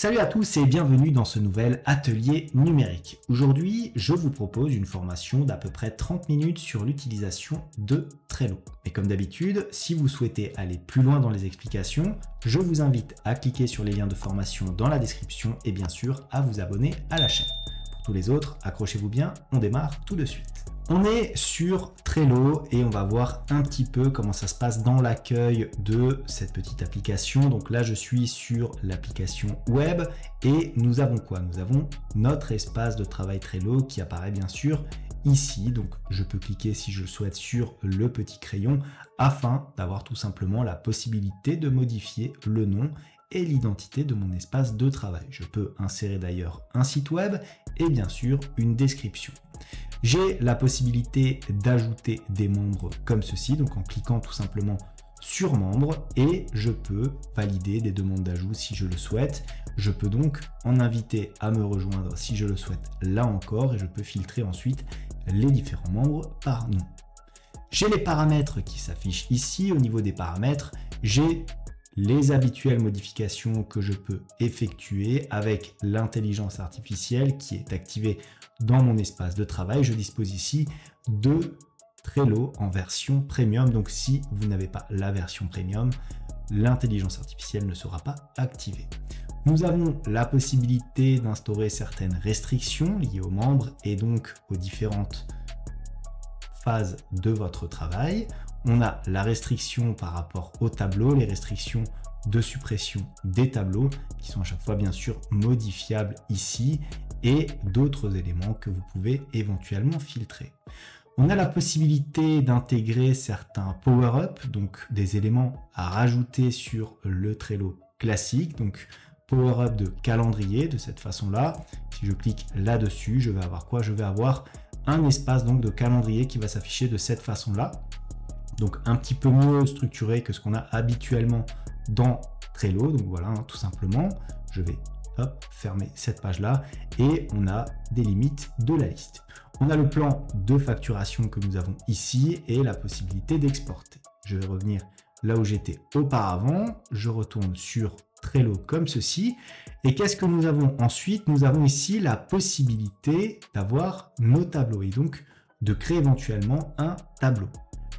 Salut à tous et bienvenue dans ce nouvel atelier numérique. Aujourd'hui, je vous propose une formation d'à peu près 30 minutes sur l'utilisation de Trello. Mais comme d'habitude, si vous souhaitez aller plus loin dans les explications, je vous invite à cliquer sur les liens de formation dans la description et bien sûr à vous abonner à la chaîne. Pour tous les autres, accrochez-vous bien, on démarre tout de suite. On est sur Trello et on va voir un petit peu comment ça se passe dans l'accueil de cette petite application. Donc là, je suis sur l'application web et nous avons quoi? Nous avons notre espace de travail Trello qui apparaît bien sûr ici. Donc je peux cliquer si je le souhaite sur le petit crayon afin d'avoir tout simplement la possibilité de modifier le nom et l'identité de mon espace de travail. Je peux insérer d'ailleurs un site web et bien sûr une description. J'ai la possibilité d'ajouter des membres comme ceci, donc en cliquant tout simplement sur membres et je peux valider des demandes d'ajout si je le souhaite. Je peux donc en inviter à me rejoindre si je le souhaite là encore et je peux filtrer ensuite les différents membres par nom. J'ai les paramètres qui s'affichent ici. Au niveau des paramètres, j'ai les habituelles modifications que je peux effectuer avec l'intelligence artificielle qui est activée dans mon espace de travail. Je dispose ici de Trello en version premium. Donc si vous n'avez pas la version premium, l'intelligence artificielle ne sera pas activée. Nous avons la possibilité d'instaurer certaines restrictions liées aux membres et donc aux différentes phases de votre travail. On a la restriction par rapport au tableau, les restrictions de suppression des tableaux qui sont à chaque fois bien sûr modifiables ici et d'autres éléments que vous pouvez éventuellement filtrer. On a la possibilité d'intégrer certains power-up, donc des éléments à rajouter sur le Trello classique, donc power-up de calendrier de cette façon-là. Si je clique là-dessus, je vais avoir quoi? Je vais avoir un espace donc de calendrier qui va s'afficher de cette façon-là. Donc un petit peu mieux structuré que ce qu'on a habituellement dans Trello. Donc voilà, tout simplement, je vais fermer cette page-là et on a des limites de la liste. On a le plan de facturation que nous avons ici et la possibilité d'exporter. Je vais revenir là où j'étais auparavant. Je retourne sur Trello comme ceci. Et qu'est-ce que nous avons ensuite? Nous avons ici la possibilité d'avoir nos tableaux et donc de créer éventuellement un tableau.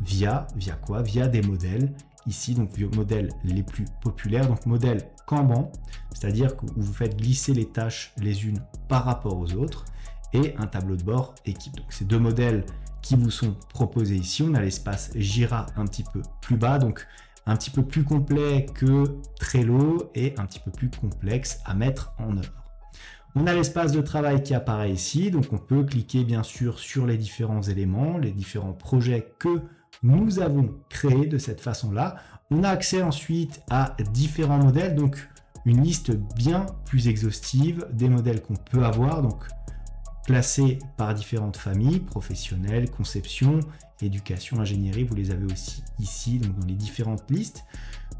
Via quoi? Via des modèles. Ici, donc vos modèles les plus populaires, donc modèle Kanban, c'est-à-dire que vous faites glisser les tâches les unes par rapport aux autres, et un tableau de bord équipe. Donc ces deux modèles qui vous sont proposés ici. On a l'espace Jira un petit peu plus bas, donc un petit peu plus complet que Trello et un petit peu plus complexe à mettre en œuvre. On a l'espace de travail qui apparaît ici, donc on peut cliquer bien sûr sur les différents éléments, les différents projets que nous avons créés de cette façon-là. On a accès ensuite à différents modèles, donc une liste bien plus exhaustive des modèles qu'on peut avoir, donc classés par différentes familles, professionnelles, conception, éducation, ingénierie, vous les avez aussi ici, donc dans les différentes listes.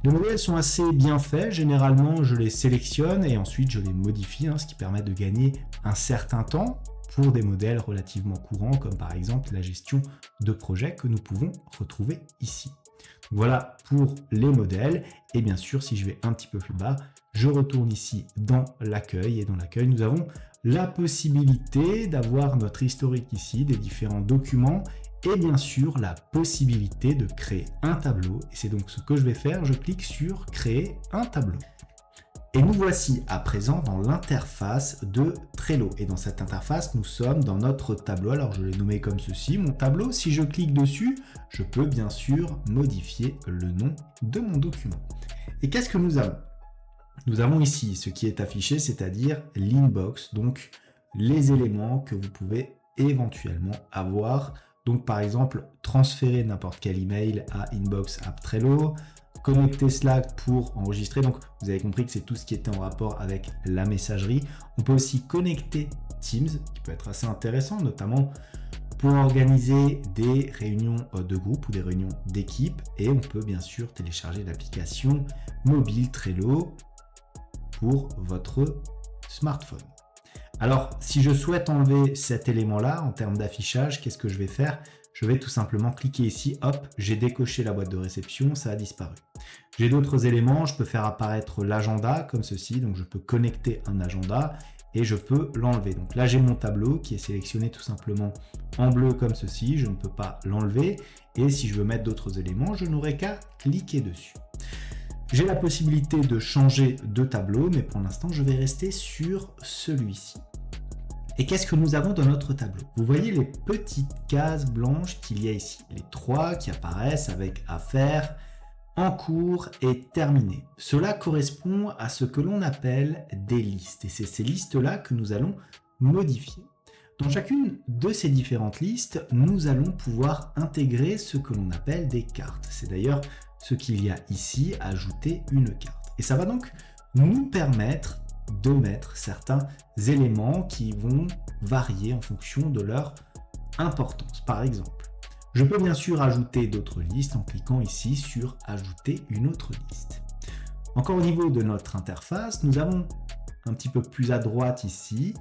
Les modèles sont assez bien faits, généralement je les sélectionne et ensuite je les modifie, ce qui permet de gagner un certain temps pour des modèles relativement courants comme par exemple la gestion de projets que nous pouvons retrouver ici. Voilà pour les modèles et bien sûr si je vais un petit peu plus bas, je retourne ici dans l'accueil et dans l'accueil nous avons la possibilité d'avoir notre historique ici des différents documents et bien sûr la possibilité de créer un tableau et c'est donc ce que je vais faire, je clique sur créer un tableau. Et nous voici à présent dans l'interface de Trello. Et dans cette interface, nous sommes dans notre tableau. Alors je l'ai nommé comme ceci, mon tableau. Si je clique dessus, je peux bien sûr modifier le nom de mon document. Et qu'est-ce que nous avons? Nous avons ici ce qui est affiché, c'est-à-dire l'inbox, donc les éléments que vous pouvez éventuellement avoir. Donc par exemple, transférer n'importe quel email à Inbox App Trello, connecter Slack pour enregistrer. Donc vous avez compris que c'est tout ce qui était en rapport avec la messagerie. On peut aussi connecter Teams, qui peut être assez intéressant, notamment pour organiser des réunions de groupe ou des réunions d'équipe. Et on peut bien sûr télécharger l'application mobile Trello pour votre smartphone. Alors, si je souhaite enlever cet élément-là en termes d'affichage, qu'est-ce que je vais faire? je vais tout simplement cliquer ici, hop, j'ai décoché la boîte de réception, ça a disparu. J'ai d'autres éléments, je peux faire apparaître l'agenda comme ceci, donc je peux connecter un agenda et je peux l'enlever. Donc là, j'ai mon tableau qui est sélectionné tout simplement en bleu comme ceci, je ne peux pas l'enlever. Et si je veux mettre d'autres éléments, je n'aurai qu'à cliquer dessus. J'ai la possibilité de changer de tableau, mais pour l'instant, je vais rester sur celui-ci. Et qu'est-ce que nous avons dans notre tableau? Vous voyez les petites cases blanches qu'il y a ici, les 3 qui apparaissent avec à faire, en cours et terminé. Cela correspond à ce que l'on appelle des listes, et c'est ces listes-là que nous allons modifier. Dans chacune de ces différentes listes, nous allons pouvoir intégrer ce que l'on appelle des cartes. C'est d'ailleurs ce qu'il y a ici, ajouter une carte. Et ça va donc nous permettre de mettre certains éléments qui vont varier en fonction de leur importance. Par exemple, je peux bien sûr ajouter d'autres listes en cliquant ici sur ajouter une autre liste. Encore au niveau de notre interface, nous avons un petit peu plus à droite ici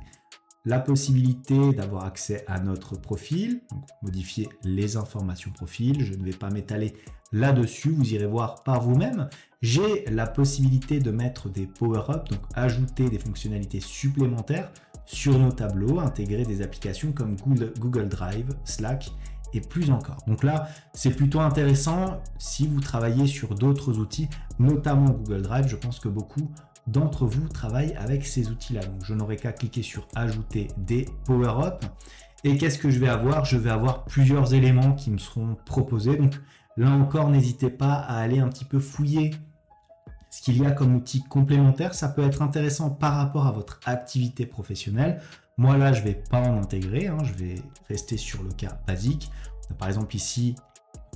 la possibilité d'avoir accès à notre profil, donc modifier les informations profil. Je ne vais pas m'étaler là-dessus, vous irez voir par vous-même. J'ai la possibilité de mettre des power-ups, donc ajouter des fonctionnalités supplémentaires sur nos tableaux, intégrer des applications comme Google Drive, Slack et plus encore. Donc là, c'est plutôt intéressant si vous travaillez sur d'autres outils, notamment Google Drive. Je pense que beaucoup d'entre vous travaillent avec ces outils-là. Donc je n'aurai qu'à cliquer sur ajouter des power-ups. Et qu'est-ce que je vais avoir? Je vais avoir plusieurs éléments qui me seront proposés. Donc là encore, n'hésitez pas à aller un petit peu fouiller ce qu'il y a comme outil complémentaire. Ça peut être intéressant par rapport à votre activité professionnelle. Moi là, je ne vais pas en intégrer, je vais rester sur le cas basique. On a par exemple ici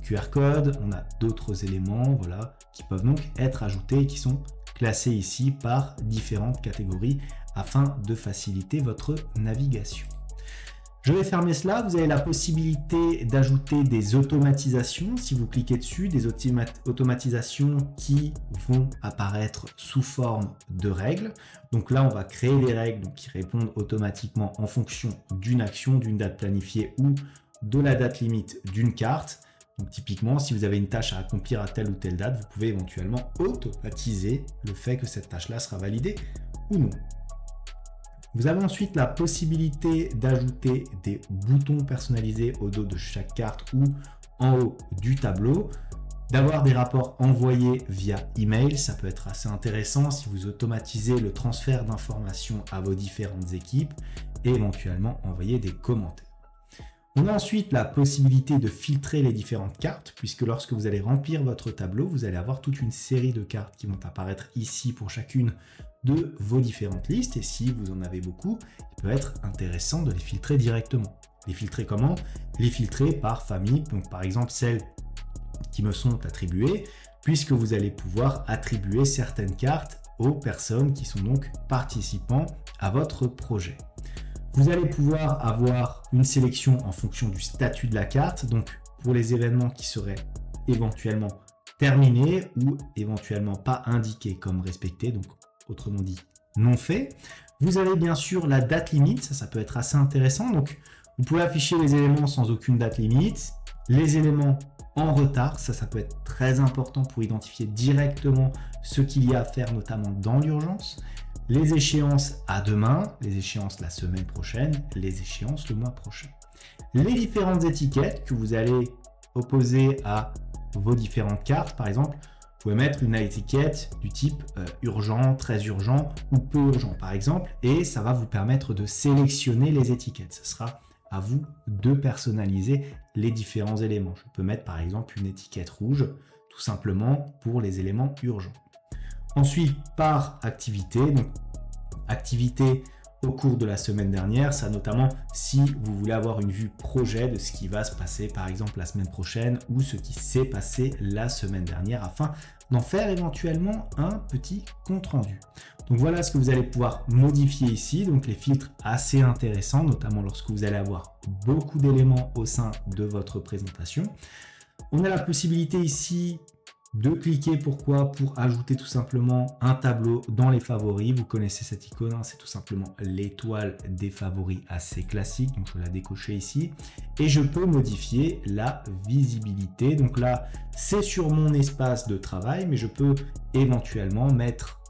QR code, on a d'autres éléments voilà, qui peuvent donc être ajoutés et qui sont classés ici par différentes catégories afin de faciliter votre navigation. Je vais fermer cela. Vous avez la possibilité d'ajouter des automatisations. Si vous cliquez dessus, des automatisations qui vont apparaître sous forme de règles. Donc là, on va créer des règles qui répondent automatiquement en fonction d'une action, d'une date planifiée ou de la date limite d'une carte. Donc typiquement, si vous avez une tâche à accomplir à telle ou telle date, vous pouvez éventuellement automatiser le fait que cette tâche-là sera validée ou non. Vous avez ensuite la possibilité d'ajouter des boutons personnalisés au dos de chaque carte ou en haut du tableau, d'avoir des rapports envoyés via email. Ça peut être assez intéressant si vous automatisez le transfert d'informations à vos différentes équipes et éventuellement envoyer des commentaires. On a ensuite la possibilité de filtrer les différentes cartes, puisque lorsque vous allez remplir votre tableau, vous allez avoir toute une série de cartes qui vont apparaître ici pour chacune de vos différentes listes. Et si vous en avez beaucoup, il peut être intéressant de les filtrer directement. Les filtrer comment? Les filtrer par famille, donc par exemple celles qui me sont attribuées, puisque vous allez pouvoir attribuer certaines cartes aux personnes qui sont donc participants à votre projet. Vous allez pouvoir avoir une sélection en fonction du statut de la carte, donc pour les événements qui seraient éventuellement terminés ou éventuellement pas indiqués comme respectés, donc autrement dit non fait. Vous avez bien sûr la date limite, ça peut être assez intéressant, donc vous pouvez afficher les éléments sans aucune date limite, les éléments en retard, ça peut être très important pour identifier directement ce qu'il y a à faire, notamment dans l'urgence. Les échéances à demain, les échéances la semaine prochaine, les échéances le mois prochain. Les différentes étiquettes que vous allez opposer à vos différentes cartes, par exemple, vous pouvez mettre une étiquette du type urgent, très urgent ou peu urgent, par exemple, et ça va vous permettre de sélectionner les étiquettes. Ce sera à vous de personnaliser les différents éléments. Je peux mettre par exemple une étiquette rouge, tout simplement pour les éléments urgents. Ensuite, par activité, donc activité au cours de la semaine dernière, ça notamment si vous voulez avoir une vue projet de ce qui va se passer par exemple la semaine prochaine ou ce qui s'est passé la semaine dernière afin d'en faire éventuellement un petit compte rendu. Donc voilà ce que vous allez pouvoir modifier ici, donc les filtres assez intéressants, notamment lorsque vous allez avoir beaucoup d'éléments au sein de votre présentation. On a la possibilité ici de cliquer, pourquoi? Pour ajouter tout simplement un tableau dans les favoris. Vous connaissez cette icône, hein, c'est tout simplement l'étoile des favoris assez classique. Donc je vais la décocher ici. Et je peux modifier la visibilité. Donc là, c'est sur mon espace de travail, mais je peux éventuellement mettre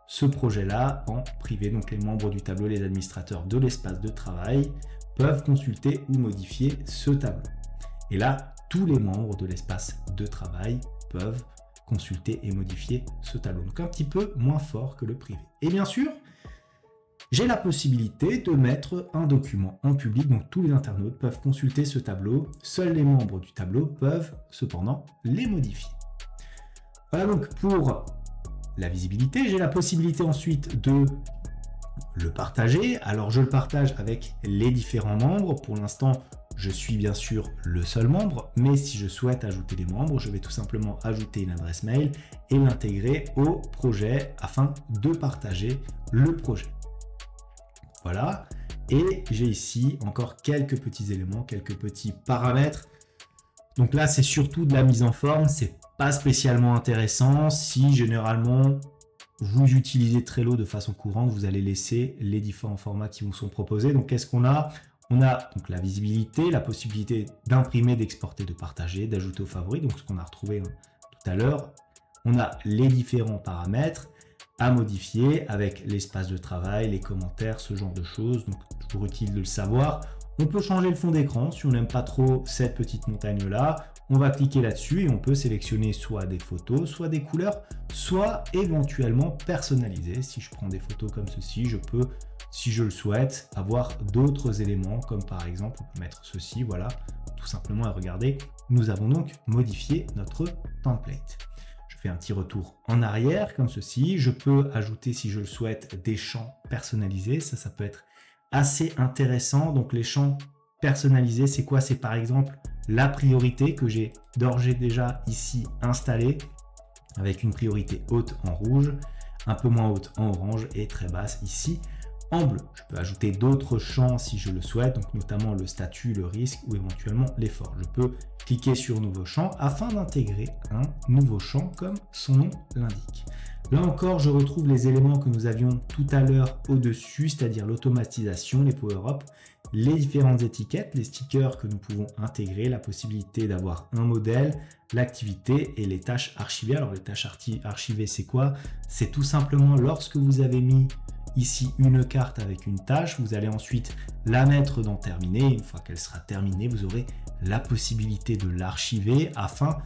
ce projet-là en privé. Donc les membres du tableau, les administrateurs de l'espace de travail peuvent consulter ou modifier ce tableau. Et là, tous les membres de l'espace de travail peuvent consulter et modifier ce tableau. Donc un petit peu moins fort que le privé. Et bien sûr, j'ai la possibilité de mettre un document en public, donc tous les internautes peuvent consulter ce tableau. Seuls les membres du tableau peuvent cependant les modifier. Voilà donc pour la visibilité. J'ai la possibilité ensuite de le partager. Alors je le partage avec les différents membres. Pour l'instant, je suis bien sûr le seul membre, mais si je souhaite ajouter des membres, je vais tout simplement ajouter une adresse mail et l'intégrer au projet afin de partager le projet. Voilà, et j'ai ici encore quelques petits éléments, quelques petits paramètres. Donc là, c'est surtout de la mise en forme, c'est pas spécialement intéressant. Si généralement vous utilisez Trello de façon courante, vous allez laisser les différents formats qui vous sont proposés. Donc qu'est-ce qu'on a? On a donc la visibilité, la possibilité d'imprimer, d'exporter, de partager, d'ajouter aux favoris, donc ce qu'on a retrouvé tout à l'heure. On a les différents paramètres à modifier avec l'espace de travail, les commentaires, ce genre de choses. Donc toujours utile de le savoir. On peut changer le fond d'écran si on n'aime pas trop cette petite montagne-là. On va cliquer là-dessus et on peut sélectionner soit des photos, soit des couleurs, soit éventuellement personnaliser. Si je prends des photos comme ceci, je peux, si je le souhaite, avoir d'autres éléments, comme par exemple, on peut mettre ceci, voilà, tout simplement. Et regardez, nous avons donc modifié notre template. Je fais un petit retour en arrière, comme ceci. Je peux ajouter, si je le souhaite, des champs personnalisés. Ça peut être assez intéressant. Donc les champs personnalisés, c'est quoi? C'est par exemple la priorité que j'ai d'ores et déjà ici installée, avec une priorité haute en rouge, un peu moins haute en orange et très basse ici en bleu. Je peux ajouter d'autres champs si je le souhaite, donc notamment le statut, le risque ou éventuellement l'effort. Je peux cliquer sur nouveau champ afin d'intégrer un nouveau champ comme son nom l'indique. Là encore, je retrouve les éléments que nous avions tout à l'heure au-dessus, c'est-à-dire l'automatisation, les power-up, les différentes étiquettes, les stickers que nous pouvons intégrer, la possibilité d'avoir un modèle, l'activité et les tâches archivées. Alors les tâches archivées, c'est quoi? C'est tout simplement lorsque vous avez mis ici une carte avec une tâche, vous allez ensuite la mettre dans terminer. Une fois qu'elle sera terminée, vous aurez la possibilité de l'archiver afin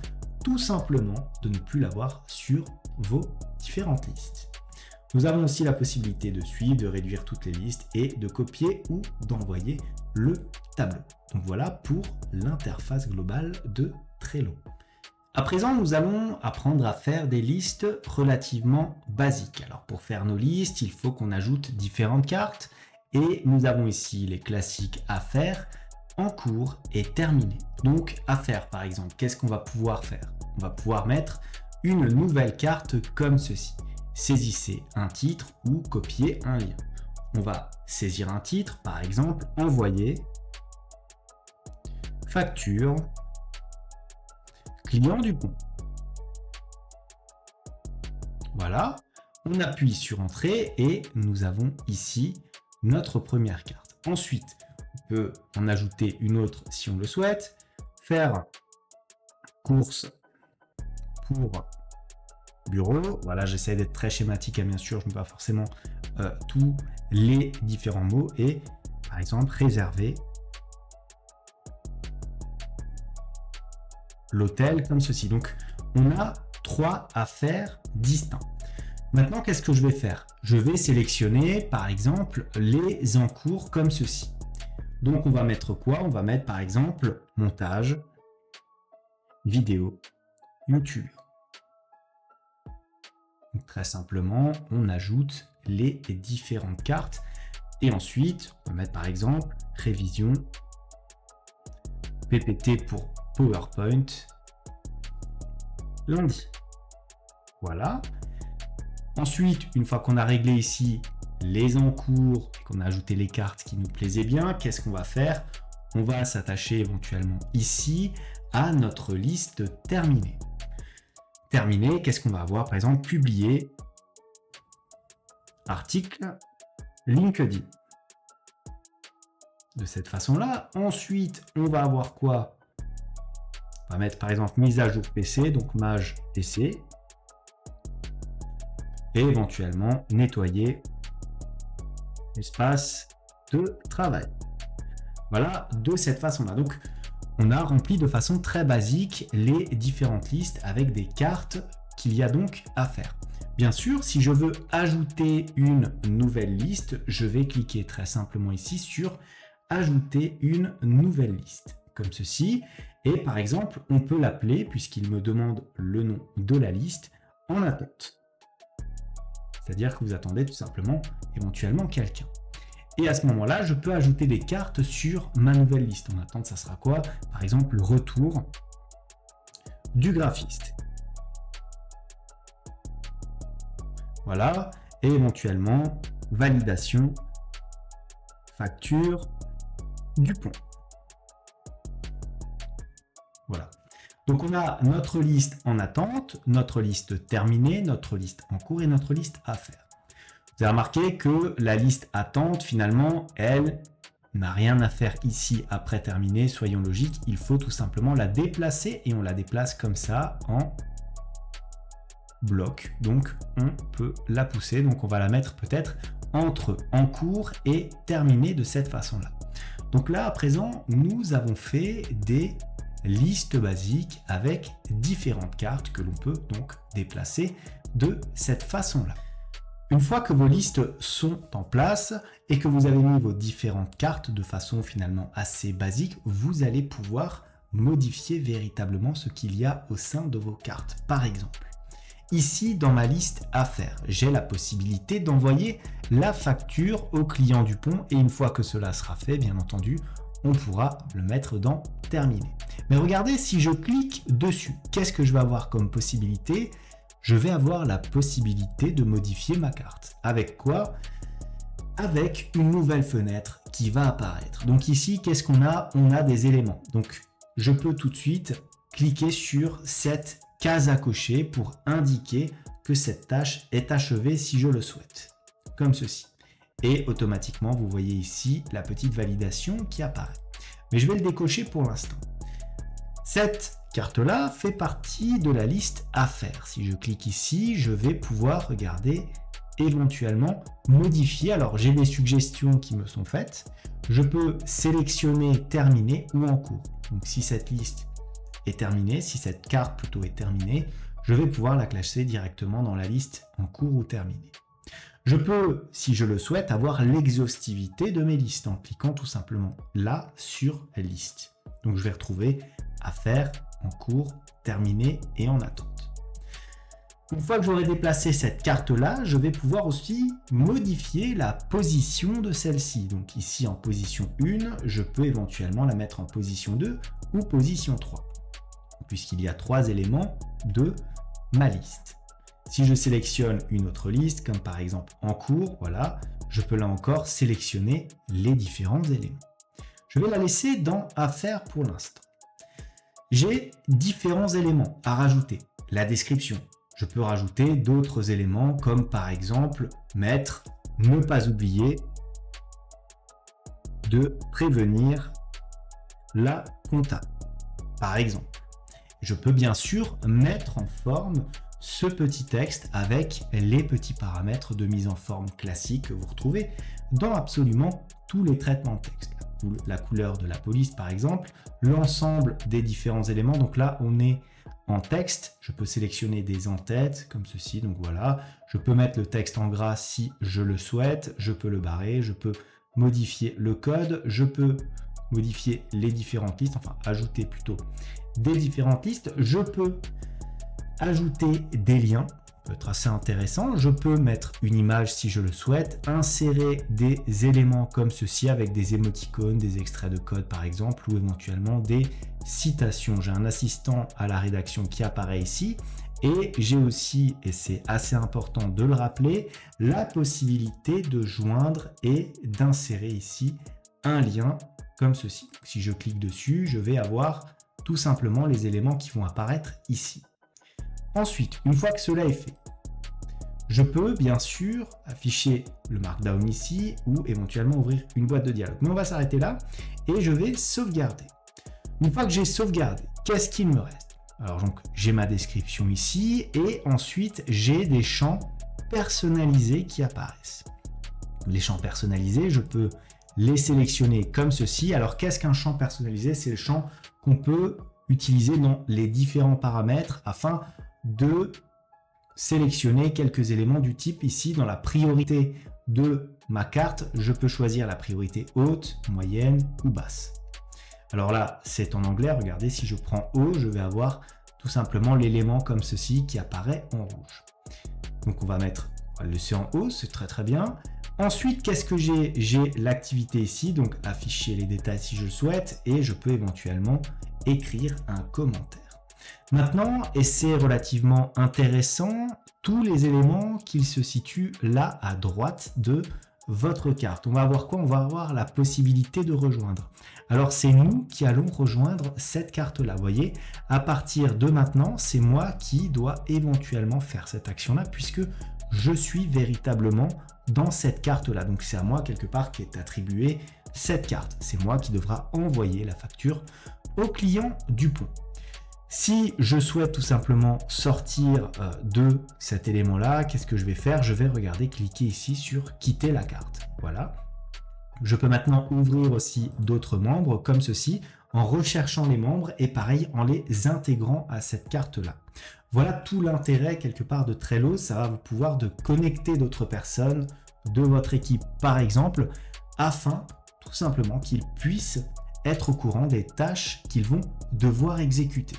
tout simplement de ne plus l'avoir sur vos différentes listes. Nous avons aussi la possibilité de suivre, de réduire toutes les listes et de copier ou d'envoyer le tableau. Donc voilà pour l'interface globale de Trello. À présent, nous allons apprendre à faire des listes relativement basiques. Alors pour faire nos listes, il faut qu'on ajoute différentes cartes et nous avons ici les classiques à faire, en cours et terminé. Donc à faire par exemple, qu'est-ce qu'on va pouvoir faire? On va pouvoir mettre une nouvelle carte comme ceci. Saisissez un titre ou copier un lien. On va saisir un titre, par exemple, envoyer, facture, client du pont. Voilà, on appuie sur entrée et nous avons ici notre première carte. Ensuite, on peut en ajouter une autre si on le souhaite, faire course pour bureau. Voilà, j'essaie d'être très schématique, et bien sûr, je ne mets pas forcément tous les différents mots et par exemple réserver l'hôtel comme ceci. Donc, on a 3 affaires distincts. Maintenant, qu'est-ce que je vais faire? Je vais sélectionner, par exemple, les encours comme ceci. Donc, on va mettre quoi? On va mettre, par exemple, montage, vidéo, YouTube. Donc, très simplement, on ajoute les différentes cartes. Et ensuite, on va mettre, par exemple, révision, PPT pour PowerPoint, lundi. Voilà. Ensuite, une fois qu'on a réglé ici les encours et qu'on a ajouté les cartes qui nous plaisaient bien, qu'est-ce qu'on va faire? On va s'attacher éventuellement ici à notre liste terminée. terminé, qu'est-ce qu'on va avoir? Par exemple, publier article LinkedIn. De cette façon-là. Ensuite, on va avoir quoi? On va mettre par exemple mise à jour PC, donc mage PC. Et éventuellement nettoyer l'espace de travail. Voilà, de cette façon-là. Donc, on a rempli de façon très basique les différentes listes avec des cartes qu'il y a donc à faire. Bien sûr, si je veux ajouter une nouvelle liste, je vais cliquer très simplement ici sur ajouter une nouvelle liste, comme ceci. Et par exemple, on peut l'appeler, puisqu'il me demande le nom de la liste, en attente. C'est-à-dire que vous attendez tout simplement éventuellement quelqu'un. Et à ce moment-là, je peux ajouter des cartes sur ma nouvelle liste. En attente, ça sera quoi? Par exemple, le retour du graphiste. Voilà. Et éventuellement, validation, facture du pont. Voilà. Donc on a notre liste en attente, notre liste terminée, notre liste en cours et notre liste à faire. Vous avez remarqué que la liste attente, finalement, elle n'a rien à faire ici après terminer. Soyons logiques, il faut tout simplement la déplacer et on la déplace comme ça en bloc. Donc on peut la pousser, donc on va la mettre peut-être entre en cours et terminé de cette façon-là. Donc là, à présent, nous avons fait des listes basiques avec différentes cartes que l'on peut donc déplacer de cette façon-là. Une fois que vos listes sont en place et que vous avez mis vos différentes cartes de façon finalement assez basique, vous allez pouvoir modifier véritablement ce qu'il y a au sein de vos cartes. Par exemple, ici dans ma liste à faire, j'ai la possibilité d'envoyer la facture au client du pont et une fois que cela sera fait, bien entendu, on pourra le mettre dans terminé. Mais regardez, si je clique dessus, qu'est-ce que je vais avoir comme possibilité? Je vais avoir la possibilité de modifier ma carte. Avec quoi? Avec une nouvelle fenêtre qui va apparaître. Donc ici, qu'est-ce qu'on a? On a des éléments. Donc je peux tout de suite cliquer sur cette case à cocher pour indiquer que cette tâche est achevée si je le souhaite. Comme ceci. Et automatiquement, vous voyez ici la petite validation qui apparaît. Mais je vais le décocher pour l'instant. Cette carte-là fait partie de la liste à faire. Si je clique ici, je vais pouvoir regarder, éventuellement modifier. Alors, j'ai des suggestions qui me sont faites. Je peux sélectionner terminé ou en cours. Donc, si cette liste est terminée, si cette carte plutôt est terminée, je vais pouvoir la classer directement dans la liste en cours ou terminée. Je peux, si je le souhaite, avoir l'exhaustivité de mes listes en cliquant tout simplement là sur liste. Donc, je vais retrouver à faire, en cours, terminé et en attente. Une fois que j'aurai déplacé cette carte-là, je vais pouvoir aussi modifier la position de celle-ci. Donc ici en position 1, je peux éventuellement la mettre en position 2 ou position 3, puisqu'il y a 3 éléments de ma liste. Si je sélectionne une autre liste, comme par exemple en cours, voilà, je peux là encore sélectionner les différents éléments. Je vais la laisser dans à faire pour l'instant. J'ai différents éléments à rajouter. La description. Je peux rajouter d'autres éléments comme par exemple mettre ne pas oublier de prévenir la compta. Par exemple. Je peux bien sûr mettre en forme ce petit texte avec les petits paramètres de mise en forme classiques que vous retrouvez dans absolument tous les traitements de texte. La couleur de la police par exemple, l'ensemble des différents éléments. Donc là on est en texte, je peux sélectionner des en-têtes comme ceci, donc voilà, je peux mettre le texte en gras si je le souhaite, je peux le barrer, je peux modifier le code, je peux modifier les différentes listes, enfin ajouter plutôt des différentes listes, je peux ajouter des liens, peut être assez intéressant. Je peux mettre une image si je le souhaite, insérer des éléments comme ceci avec des émoticônes, des extraits de code par exemple, ou éventuellement des citations. J'ai un assistant à la rédaction qui apparaît ici et j'ai aussi, et c'est assez important de le rappeler, la possibilité de joindre et d'insérer ici un lien comme ceci. Si je clique dessus, je vais avoir tout simplement les éléments qui vont apparaître ici. Ensuite, une fois que cela est fait, je peux bien sûr afficher le markdown ici ou éventuellement ouvrir une boîte de dialogue. Mais on va s'arrêter là et je vais sauvegarder. Une fois que j'ai sauvegardé, qu'est-ce qu'il me reste? Alors donc j'ai ma description ici et ensuite j'ai des champs personnalisés qui apparaissent. Les champs personnalisés, je peux les sélectionner comme ceci. Alors qu'est-ce qu'un champ personnalisé? C'est le champ qu'on peut utiliser dans les différents paramètres afin de sélectionner quelques éléments du type ici dans la priorité de ma carte. Je peux choisir la priorité haute, moyenne ou basse. Alors là, c'est en anglais. Regardez, si je prends haut, je vais avoir tout simplement l'élément comme ceci qui apparaît en rouge. Donc on va le laisser en haut, c'est très très bien. Ensuite, qu'est-ce que j'ai? J'ai l'activité ici, donc afficher les détails si je le souhaite, et je peux éventuellement écrire un commentaire. Maintenant, et c'est relativement intéressant, tous les éléments qui se situent là à droite de votre carte. On va avoir quoi? On va avoir la possibilité de rejoindre. Alors c'est nous qui allons rejoindre cette carte-là. Vous voyez, à partir de maintenant, c'est moi qui dois éventuellement faire cette action-là puisque je suis véritablement dans cette carte-là. Donc c'est à moi quelque part qui est attribué cette carte. C'est moi qui devra envoyer la facture au client du pont. Si je souhaite tout simplement sortir de cet élément-là, qu'est-ce que je vais faire? Je vais cliquer ici sur quitter la carte. Voilà. Je peux maintenant ouvrir aussi d'autres membres comme ceci en recherchant les membres et pareil en les intégrant à cette carte-là. Voilà tout l'intérêt quelque part de Trello. Ça va vous pouvoir de connecter d'autres personnes de votre équipe par exemple afin tout simplement qu'ils puissent être au courant des tâches qu'ils vont devoir exécuter.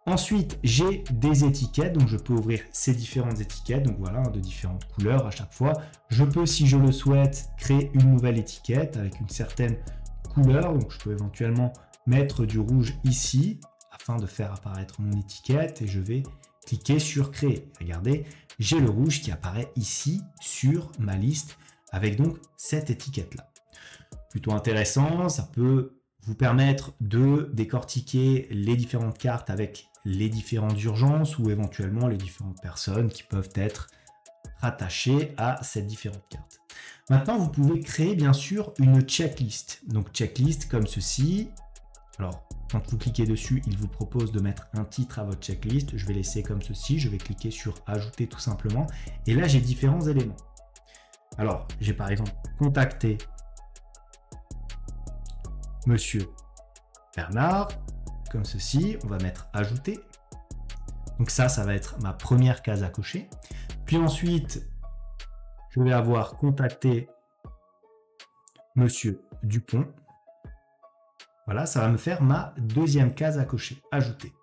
Ensuite, j'ai des étiquettes, donc je peux ouvrir ces différentes étiquettes, donc voilà, de différentes couleurs à chaque fois. Je peux, si je le souhaite, créer une nouvelle étiquette avec une certaine couleur, donc je peux éventuellement mettre du rouge ici, afin de faire apparaître mon étiquette, et je vais cliquer sur créer. Regardez, j'ai le rouge qui apparaît ici sur ma liste, avec donc cette étiquette-là. Plutôt intéressant, ça peut vous permettre de décortiquer les différentes cartes avec les différentes urgences ou éventuellement les différentes personnes qui peuvent être rattachées à ces différentes cartes. Maintenant, vous pouvez créer bien sûr une checklist. Donc checklist comme ceci. Alors, quand vous cliquez dessus, il vous propose de mettre un titre à votre checklist. Je vais laisser comme ceci. Je vais cliquer sur ajouter tout simplement. Et là, j'ai différents éléments. Alors, j'ai par exemple contacté Monsieur Bernard, comme ceci, on va mettre ajouter. Donc ça va être ma première case à cocher. Puis ensuite, je vais avoir contacté Monsieur Dupont. Voilà, ça va me faire ma deuxième case à cocher, ajouter.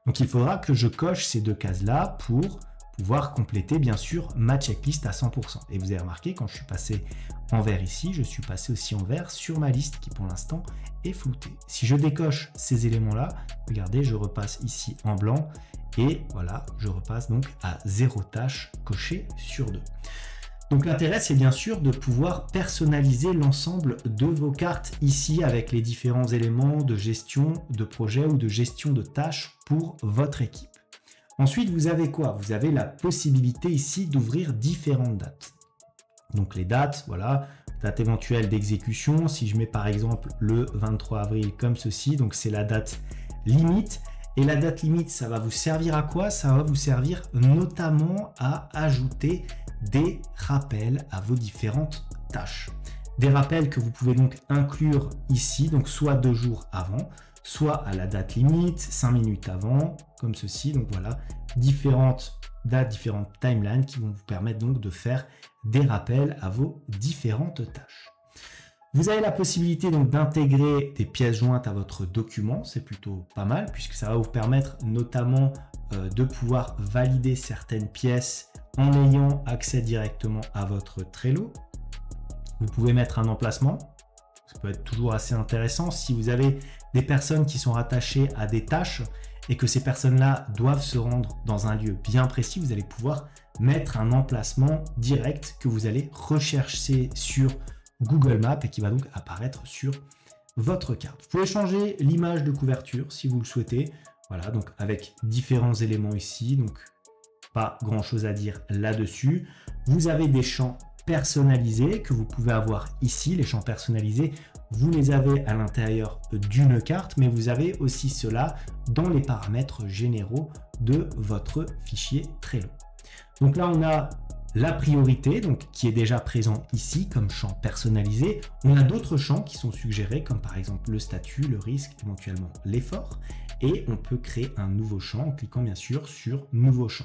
Donc il faudra que je coche ces deux cases-là pour pouvoir compléter bien sûr ma checklist à 100%. Et vous avez remarqué, quand je suis passé en vert ici, je suis passé aussi en vert sur ma liste qui pour l'instant est floutée. Si je décoche ces éléments-là, regardez, je repasse ici en blanc et voilà, je repasse donc à 0 tâche cochée sur 2. Donc l'intérêt, c'est bien sûr de pouvoir personnaliser l'ensemble de vos cartes ici avec les différents éléments de gestion de projet ou de gestion de tâches pour votre équipe. Ensuite, vous avez quoi? Vous avez la possibilité ici d'ouvrir différentes dates. Donc les dates, voilà, date éventuelle d'exécution. Si je mets par exemple le 23 avril comme ceci, donc c'est la date limite. Et la date limite, ça va vous servir à quoi? Ça va vous servir notamment à ajouter des rappels à vos différentes tâches. Des rappels que vous pouvez donc inclure ici, donc soit 2 jours avant, soit à la date limite, 5 minutes avant, comme ceci. Donc voilà, différentes dates, différentes timelines qui vont vous permettre donc de faire des rappels à vos différentes tâches. Vous avez la possibilité donc d'intégrer des pièces jointes à votre document, c'est plutôt pas mal puisque ça va vous permettre notamment de pouvoir valider certaines pièces en ayant accès directement à votre Trello. Vous pouvez mettre un emplacement, ça peut être toujours assez intéressant si vous avez des personnes qui sont rattachées à des tâches et que ces personnes-là doivent se rendre dans un lieu bien précis, vous allez pouvoir mettre un emplacement direct que vous allez rechercher sur Google Maps et qui va donc apparaître sur votre carte. Vous pouvez changer l'image de couverture si vous le souhaitez. Voilà, donc avec différents éléments ici, donc pas grand chose à dire là-dessus. Vous avez des champs personnalisés que vous pouvez avoir ici. Les champs personnalisés, vous les avez à l'intérieur d'une carte, mais vous avez aussi cela dans les paramètres généraux de votre fichier Trello. Donc là, on a la priorité, donc qui est déjà présent ici comme champ personnalisé. On a d'autres champs qui sont suggérés, comme par exemple le statut, le risque, éventuellement l'effort. Et on peut créer un nouveau champ en cliquant bien sûr sur Nouveau champ.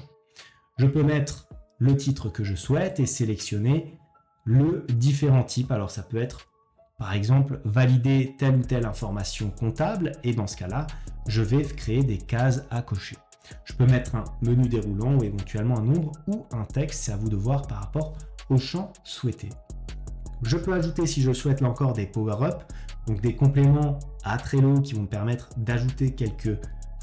Je peux mettre le titre que je souhaite et sélectionner le différent type. Alors ça peut être par exemple valider telle ou telle information comptable et dans ce cas-là, je vais créer des cases à cocher. Je peux mettre un menu déroulant ou éventuellement un nombre ou un texte, c'est à vous de voir par rapport au champ souhaité. Je peux ajouter, si je le souhaite là encore, des power-up, donc des compléments à Trello qui vont me permettre d'ajouter quelques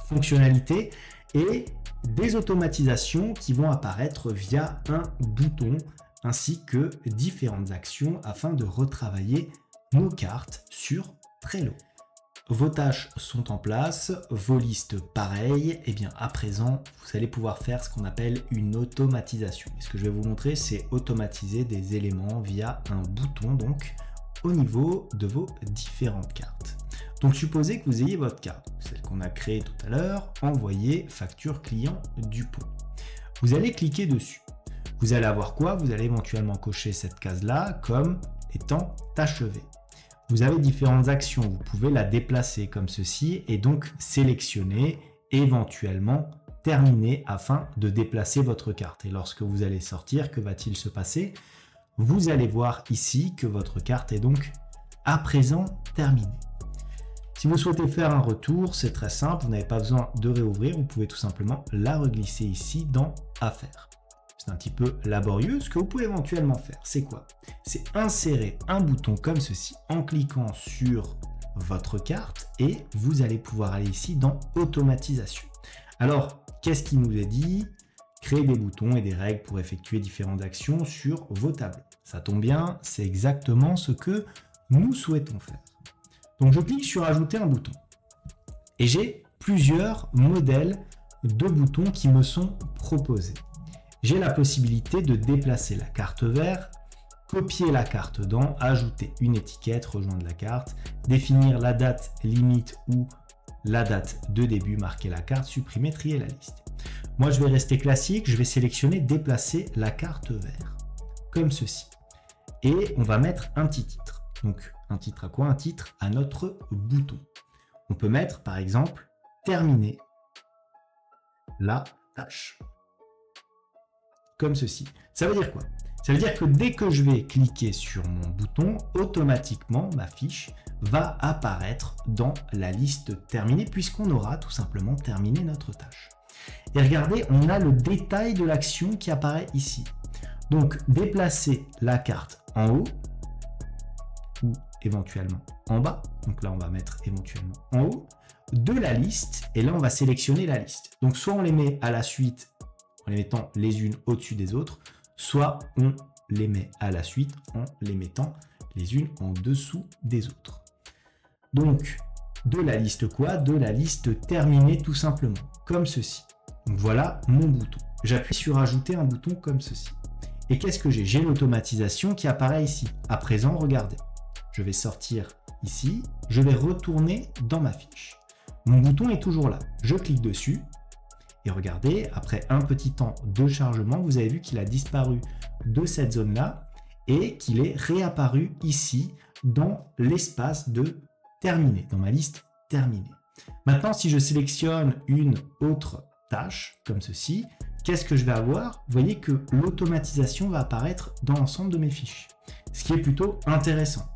fonctionnalités et des automatisations qui vont apparaître via un bouton ainsi que différentes actions afin de retravailler nos cartes sur Trello. Vos tâches sont en place, vos listes pareilles, et bien à présent vous allez pouvoir faire ce qu'on appelle une automatisation. Et ce que je vais vous montrer, c'est automatiser des éléments via un bouton donc au niveau de vos différentes cartes. Donc supposez que vous ayez votre carte, celle qu'on a créée tout à l'heure, envoyer facture client Dupont. Vous allez cliquer dessus. Vous allez avoir quoi? Vous allez éventuellement cocher cette case-là comme étant achevée. Vous avez différentes actions, vous pouvez la déplacer comme ceci et donc sélectionner, éventuellement terminer afin de déplacer votre carte. Et lorsque vous allez sortir, que va-t-il se passer? Vous allez voir ici que votre carte est donc à présent terminée. Si vous souhaitez faire un retour, c'est très simple, vous n'avez pas besoin de réouvrir, vous pouvez tout simplement la reglisser ici dans Affaires. C'est un petit peu laborieux. Ce que vous pouvez éventuellement faire, c'est quoi? C'est insérer un bouton comme ceci en cliquant sur votre carte et vous allez pouvoir aller ici dans Automatisation. Alors, qu'est-ce qui nous est dit? Créer des boutons et des règles pour effectuer différentes actions sur vos tableaux. Ça tombe bien, c'est exactement ce que nous souhaitons faire. Donc, je clique sur Ajouter un bouton et j'ai plusieurs modèles de boutons qui me sont proposés. J'ai la possibilité de déplacer la carte vers, copier la carte dans, ajouter une étiquette, rejoindre la carte, définir la date limite ou la date de début, marquer la carte, supprimer, trier la liste. Moi, je vais rester classique, je vais sélectionner déplacer la carte vers, comme ceci. Et on va mettre un petit titre. Donc, un titre à quoi? Un titre à notre bouton. On peut mettre, par exemple, terminer la tâche. Comme ceci. Ça veut dire quoi? Ça veut dire que dès que je vais cliquer sur mon bouton, automatiquement ma fiche va apparaître dans la liste terminée puisqu'on aura tout simplement terminé notre tâche. Et regardez, on a le détail de l'action qui apparaît ici. Donc déplacer la carte en haut ou éventuellement en bas. Donc là on va mettre éventuellement en haut de la liste et là on va sélectionner la liste. Donc soit on les met à la suite en les mettant les unes au-dessus des autres, soit on les met à la suite en les mettant les unes en dessous des autres. Donc, de la liste quoi? De la liste terminée tout simplement, comme ceci. Donc voilà mon bouton. J'appuie sur ajouter un bouton comme ceci. Et qu'est-ce que j'ai? J'ai l'automatisation qui apparaît ici. À présent, regardez. Je vais sortir ici, je vais retourner dans ma fiche. Mon bouton est toujours là. Je clique dessus. Et regardez, après un petit temps de chargement, vous avez vu qu'il a disparu de cette zone-là et qu'il est réapparu ici dans l'espace de terminé, dans ma liste terminée. Maintenant, si je sélectionne une autre tâche, comme ceci, qu'est-ce que je vais avoir? Vous voyez que l'automatisation va apparaître dans l'ensemble de mes fiches, ce qui est plutôt intéressant.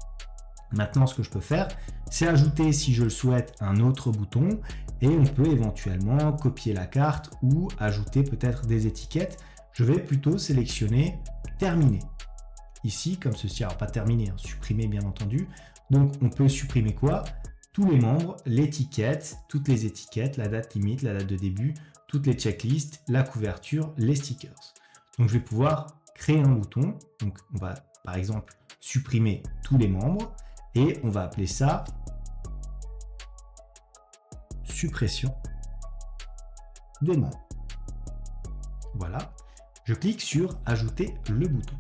Maintenant, ce que je peux faire, c'est ajouter, si je le souhaite, un autre bouton et on peut éventuellement copier la carte ou ajouter peut-être des étiquettes. Je vais plutôt sélectionner terminer. Ici, comme ceci, alors pas terminer, supprimer bien entendu. Donc, on peut supprimer quoi? Tous les membres, l'étiquette, toutes les étiquettes, la date limite, la date de début, toutes les checklists, la couverture, les stickers. Donc, je vais pouvoir créer un bouton. Donc, on va par exemple supprimer tous les membres et on va appeler ça suppression des membres. Voilà, je clique sur ajouter le bouton.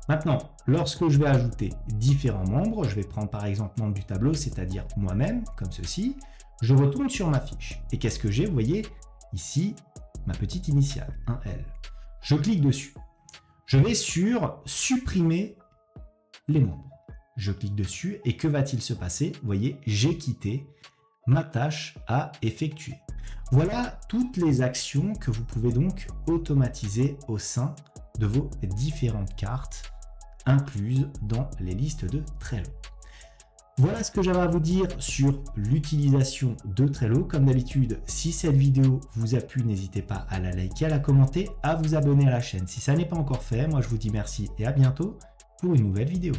Maintenant, lorsque je vais ajouter différents membres, je vais prendre par exemple membre du tableau, c'est-à-dire moi-même, comme ceci, je retourne sur ma fiche. Et qu'est-ce que j'ai? Vous voyez ici ma petite initiale, un L. Je clique dessus. Je vais sur supprimer les membres. Je clique dessus et que va-t-il se passer? Vous voyez, j'ai quitté ma tâche à effectuer. Voilà toutes les actions que vous pouvez donc automatiser au sein de vos différentes cartes incluses dans les listes de Trello. Voilà ce que j'avais à vous dire sur l'utilisation de Trello. Comme d'habitude, si cette vidéo vous a plu, n'hésitez pas à la liker, à la commenter, à vous abonner à la chaîne si ça n'est pas encore fait. Moi, je vous dis merci et à bientôt pour une nouvelle vidéo.